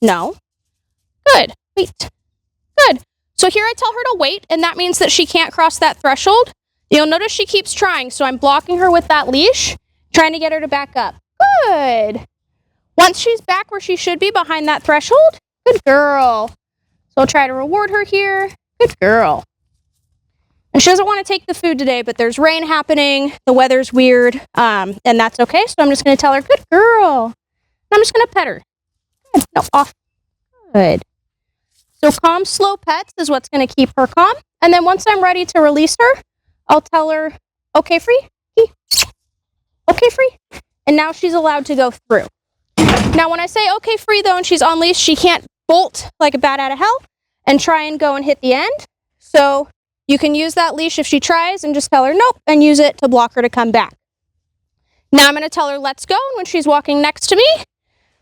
No. Good. Wait. Good. So here I tell her to wait, and that means that she can't cross that threshold. You'll notice she keeps trying, so I'm blocking her with that leash, trying to get her to back up. Good. Once she's back where she should be behind that threshold, good girl. So I'll try to reward her here. Good girl. And she doesn't want to take the food today, but there's rain happening, the weather's weird, and that's okay. So I'm just going to tell her, good girl. And I'm just going to pet her. Good. No, off. Good. So calm, slow pets is what's going to keep her calm. And then once I'm ready to release her, I'll tell her, okay, free. Okay, free. And now she's allowed to go through. Now, when I say okay, free, though, and she's on leash, she can't bolt like a bat out of hell and try and go and hit the end. So you can use that leash if she tries and just tell her nope and use it to block her to come back. Now I'm going to tell her let's go. And when she's walking next to me,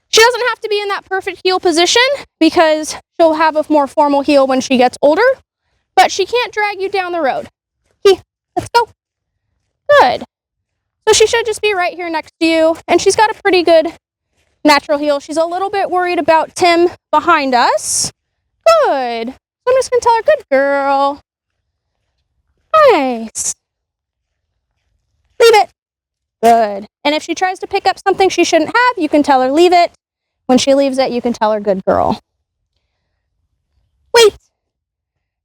she doesn't have to be in that perfect heel position because she'll have a more formal heel when she gets older, but she can't drag you down the road. Let's go. Good. So she should just be right here next to you, and she's got a pretty good natural heel. She's a little bit worried about Tim behind us. Good. So I'm just going to tell her, good girl. Nice. Leave it. Good. And if she tries to pick up something she shouldn't have, you can tell her leave it. When she leaves it, you can tell her good girl. Wait.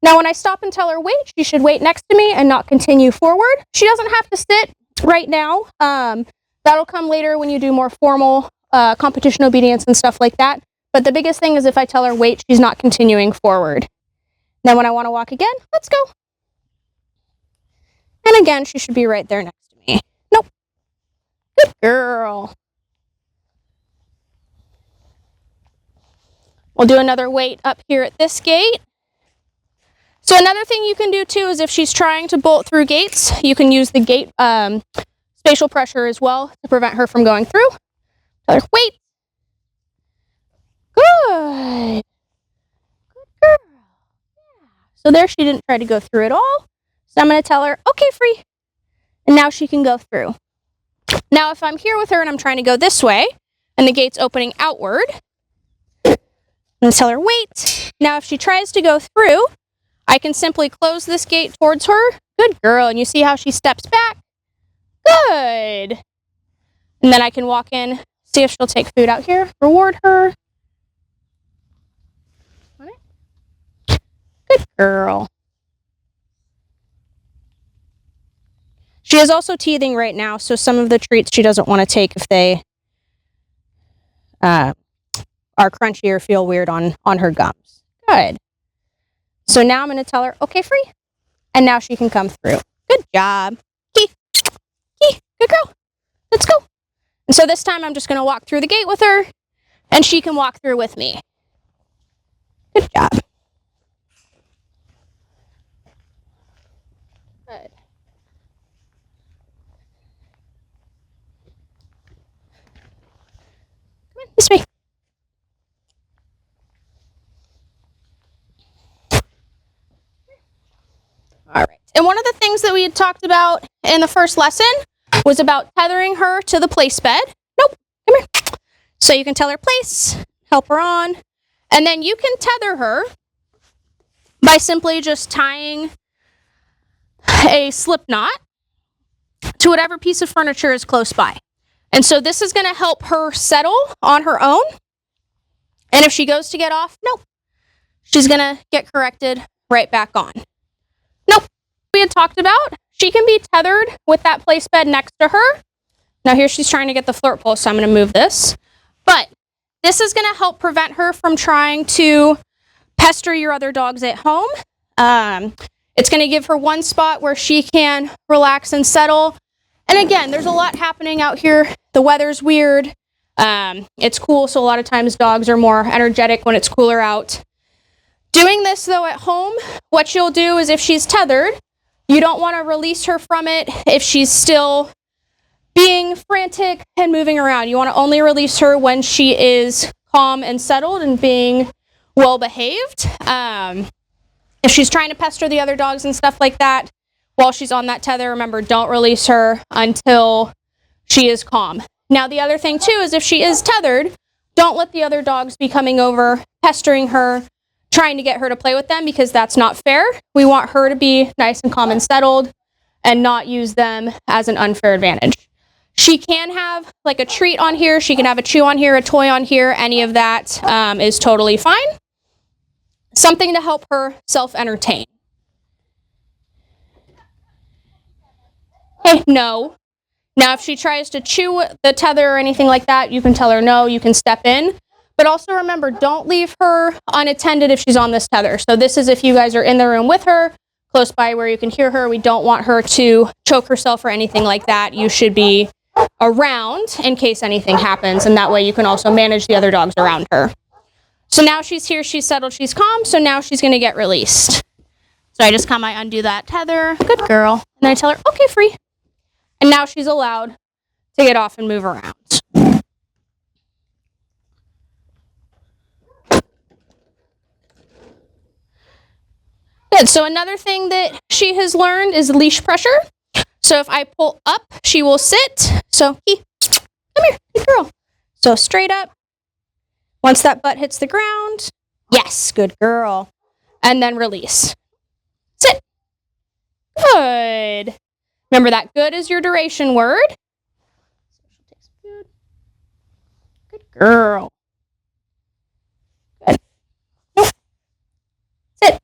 Now when I stop and tell her wait, she should wait next to me and not continue forward. She doesn't have to sit right now. That'll come later when you do more formal competition obedience and stuff like that. But the biggest thing is if I tell her wait, she's not continuing forward. Then when I want to walk again, let's go. And again, she should be right there next to me. Nope. Good girl. We'll do another wait up here at this gate. So another thing you can do too is if she's trying to bolt through gates, you can use the gate spatial pressure as well to prevent her from going through. Tell her, wait. Good. Good girl. Yeah. So there she didn't try to go through at all. So I'm going to tell her, okay, free. And now she can go through. Now if I'm here with her and I'm trying to go this way and the gate's opening outward, I'm going to tell her, wait. Now if she tries to go through, I can simply close this gate towards her. Good girl. And you see how she steps back? Good. And then I can walk in, see if she'll take food out here, reward her. Good girl. She is also teething right now, so some of the treats she doesn't want to take if they are crunchy or feel weird on her gums. Good. So now I'm going to tell her, okay, free. And now she can come through. Good job. Key. Good girl. Let's go. And so this time I'm just going to walk through the gate with her, and she can walk through with me. Good job. Good. Come on, this way. All right. And one of the things that we had talked about in the first lesson was about tethering her to the place bed. Nope. Come here. So you can tell her place, help her on, and then you can tether her by simply just tying a slip knot to whatever piece of furniture is close by. And so this is going to help her settle on her own. And if she goes to get off, nope. She's going to get corrected right back on. Nope. We had talked about, she can be tethered with that place bed next to her. Now here she's trying to get the flirt pole, so I'm going to move this. But this is going to help prevent her from trying to pester your other dogs at home. It's going to give her one spot where she can relax and settle. And again, there's a lot happening out here. The weather's weird. It's cool, so a lot of times dogs are more energetic when it's cooler out. Doing this, though, at home, what you'll do is if she's tethered, you don't want to release her from it if she's still being frantic and moving around. You want to only release her when she is calm and settled and being well behaved. If she's trying to pester the other dogs and stuff like that while she's on that tether, remember, don't release her until she is calm. Now, the other thing, too, is if she is tethered, don't let the other dogs be coming over, pestering her, trying to get her to play with them, because that's not fair. We want her to be nice and calm and settled and not use them as an unfair advantage. She can have like a treat on here. She can have a chew on here, a toy on here. Any of that is totally fine. Something to help her self-entertain. Hey, no. Now, if she tries to chew the tether or anything like that, you can tell her no, you can step in. But also remember, don't leave her unattended if she's on this tether. So this is if you guys are in the room with her, close by where you can hear her. We don't want her to choke herself or anything like that. You should be around in case anything happens, and that way you can also manage the other dogs around her. So now she's here, she's settled, she's calm, so now she's going to get released. So I just come, I undo that tether. Good girl. And then I tell her, okay, free. And now she's allowed to get off and move around. Good. So another thing that she has learned is leash pressure. So if I pull up, she will sit. So, come here, good girl. So straight up. Once that butt hits the ground, yes, good girl. And then release. Sit. Good. Remember that good is your duration word. Good girl. Good. Nope. Sit.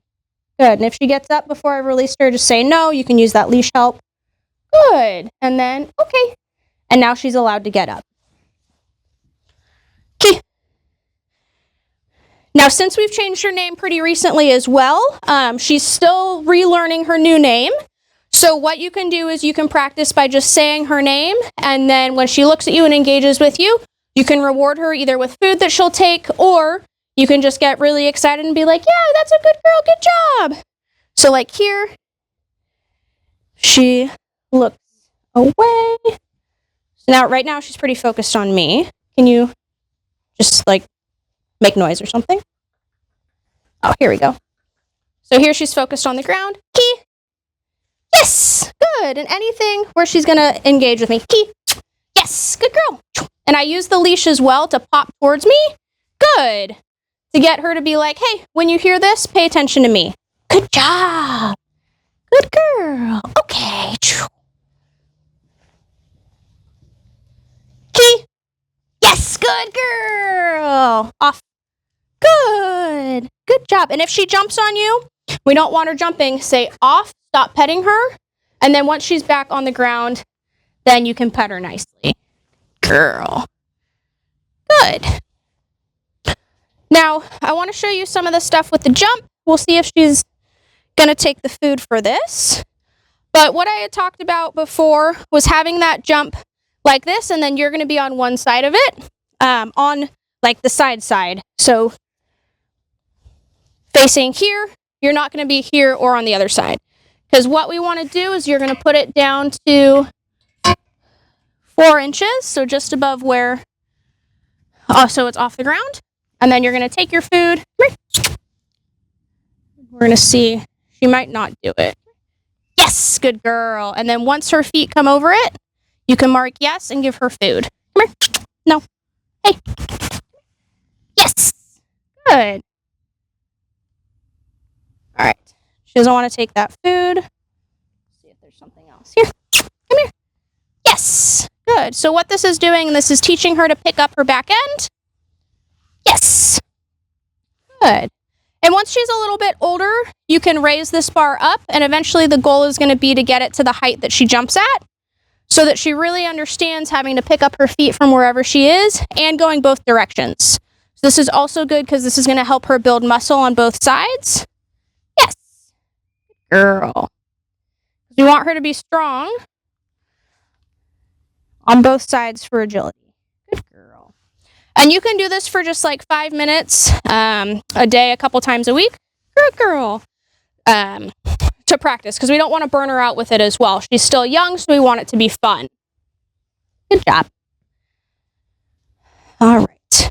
Good. And if she gets up before I release her, just say no. You can use that leash help. Good. And then, okay. And now she's allowed to get up. Okay. Now, since we've changed her name pretty recently as well, she's still relearning her new name. So what you can do is you can practice by just saying her name, and then when she looks at you and engages with you, you can reward her either with food that she'll take, or you can just get really excited and be like, yeah, that's a good girl, good job. So like here, she looks away. So now, right now, she's pretty focused on me. Can you just like make noise or something? Oh, here we go. So here she's focused on the ground. Key. Yes, good. And anything where she's going to engage with me. Key. Yes, good girl. And I use the leash as well to pop towards me. Good. To get her to be like, hey, when you hear this, pay attention to me. Good job. Good girl. Okay. Key. Yes, good girl. Off. Good. Good job. And if she jumps on you, we don't want her jumping. Say off. Stop petting her, and then once she's back on the ground, then you can pet her nicely. Girl. Good. Now, I want to show you some of the stuff with the jump. We'll see if she's going to take the food for this. But what I had talked about before was having that jump like this, and then you're going to be on one side of it, on like the side. So facing here, you're not going to be here or on the other side. Because what we want to do is you're going to put it down to 4 inches, so just above where, so it's off the ground. And then you're going to take your food. We're going to see, she might not do it. Yes, good girl. And then once her feet come over it, you can mark yes and give her food. Come here. No. Hey. Yes. Good. All right. She doesn't want to take that food. Let's see if there's something else. Here. Come here. Yes. Good. So what this is doing, this is teaching her to pick up her back end. Yes. Good. And once she's a little bit older, you can raise this bar up, and eventually the goal is going to be to get it to the height that she jumps at, so that she really understands having to pick up her feet from wherever she is and going both directions. So this is also good because this is going to help her build muscle on both sides. Yes. Girl. We want her to be strong on both sides for agility. Good girl. And you can do this for just like 5 minutes a day, a couple times a week. Good girl. To practice, because we don't want to burn her out with it as well. She's still young, so we want it to be fun. Good job. All right.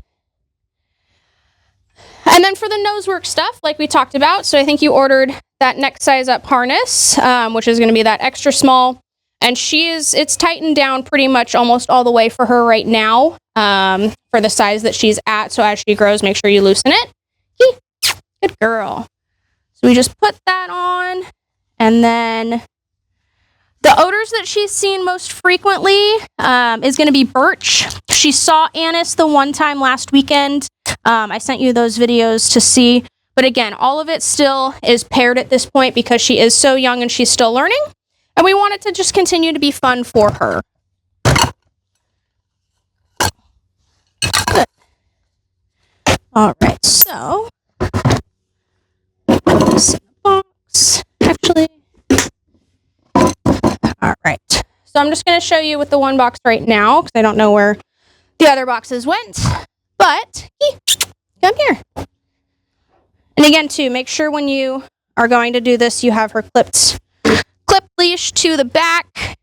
And then for the nose work stuff, like we talked about, so I think you ordered that neck size up harness, which is going to be that extra small. And it's tightened down pretty much almost all the way for her right now. for the size that she's at. So as she grows, make sure you loosen it. Good girl. So we just put that on, and then the odors that she's seen most frequently is going to be birch. She saw anise the one time last weekend. I sent you those videos to see. But again, all of it still is peared at this point because she is so young and she's still learning. And we want it to just continue to be fun for her. Good. All right, so put this in the box. Actually, all right. So I'm just going to show you with the one box right now because I don't know where the other boxes went. But come here. And again, too, make sure when you are going to do this, you have her clipped leash to the back,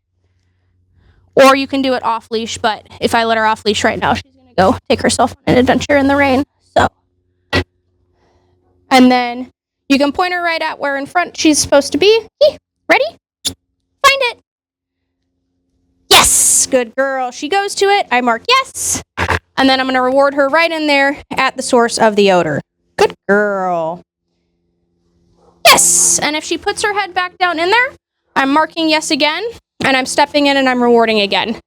or you can do it off leash. But if I let her off leash right now, she's going to go take herself on an adventure in the rain. So, and then you can point her right at where in front she's supposed to be. Ready? Find it. Yes, good girl. She goes to it. I mark yes. And then I'm going to reward her right in there at the source of the odor. Good girl. Yes. And if she puts her head back down in there, I'm marking yes again, and I'm stepping in and I'm rewarding again.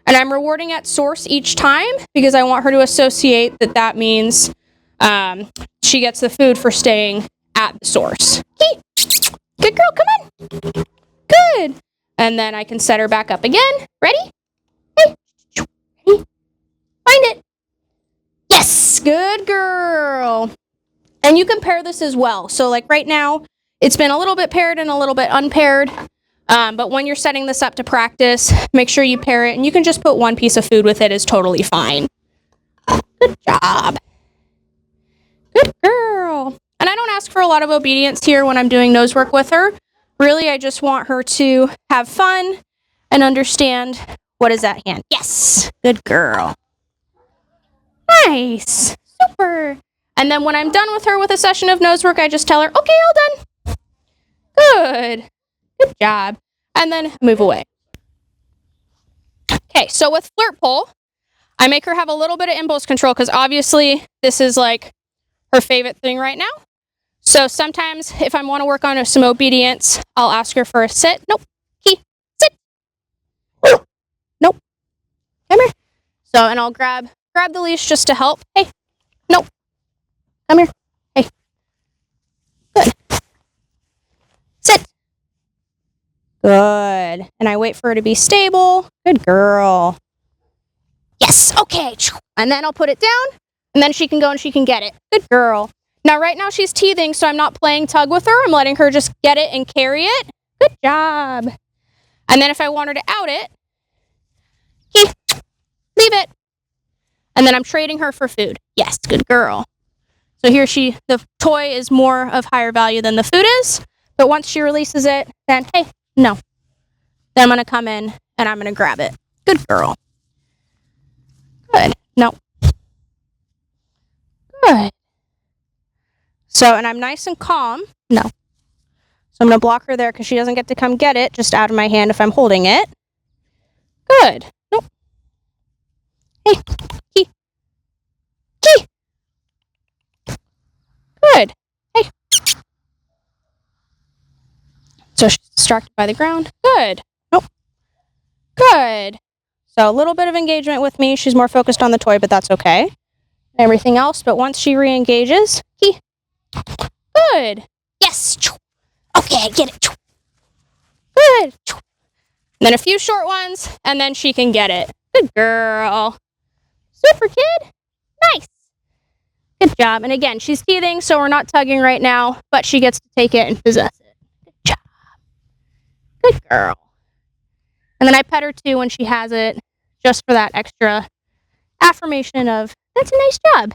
And I'm rewarding at source each time because I want her to associate that that means she gets the food for staying at the source. Good girl, come on. Good. And then I can set her back up again. Ready? Hey. Find it. Yes, good girl. And you can pair this as well. So like right now, it's been a little bit paired and a little bit unpaired. But when you're setting this up to practice, make sure you pair it. And you can just put one piece of food with it is totally fine. Good job. Good girl. And I don't ask for a lot of obedience here when I'm doing nose work with her. Really, I just want her to have fun and understand what is at hand. Yes. Good girl. Nice. Super. And then when I'm done with her with a session of nose work, I just tell her, okay, all done. Good. Good job. And then move away. Okay, so with Flirt Pole, I make her have a little bit of impulse control because obviously this is like her favorite thing right now. So sometimes if I want to work on some obedience, I'll ask her for a sit. Nope. Sit. Nope. Come here. So, and I'll grab the leash just to help. Hey. Nope. Come here. Hey. Good. Sit. Good. And I wait for her to be stable. Good girl. Yes. Okay. And then I'll put it down, and then she can go and she can get it. Good girl. Now, right now she's teething, so I'm not playing tug with her. I'm letting her just get it and carry it. Good job. And then if I want her to out it, leave it. And then I'm trading her for food. Yes, good girl. So here the toy is more of higher value than the food is. But once she releases it, then, hey, no. Then I'm going to come in and I'm going to grab it. Good girl. Good. No. Good. So, and I'm nice and calm. No. So I'm going to block her there because she doesn't get to come get it just out of my hand if I'm holding it. Good. Nope. Hey. Key. Key. Good. Hey. So she's distracted by the ground. Good. Nope. Good. So a little bit of engagement with me. She's more focused on the toy, but that's okay. And everything else. But once she re-engages, key. Good. Yes. Okay, get it. Good. And then a few short ones, and then she can get it. Good girl. Super, kid. Nice. Good job. And again, she's teething, so we're not tugging right now, but she gets to take it and possess it. Good job. Good girl. And then I pet her too when she has it, just for that extra affirmation of, that's a nice job.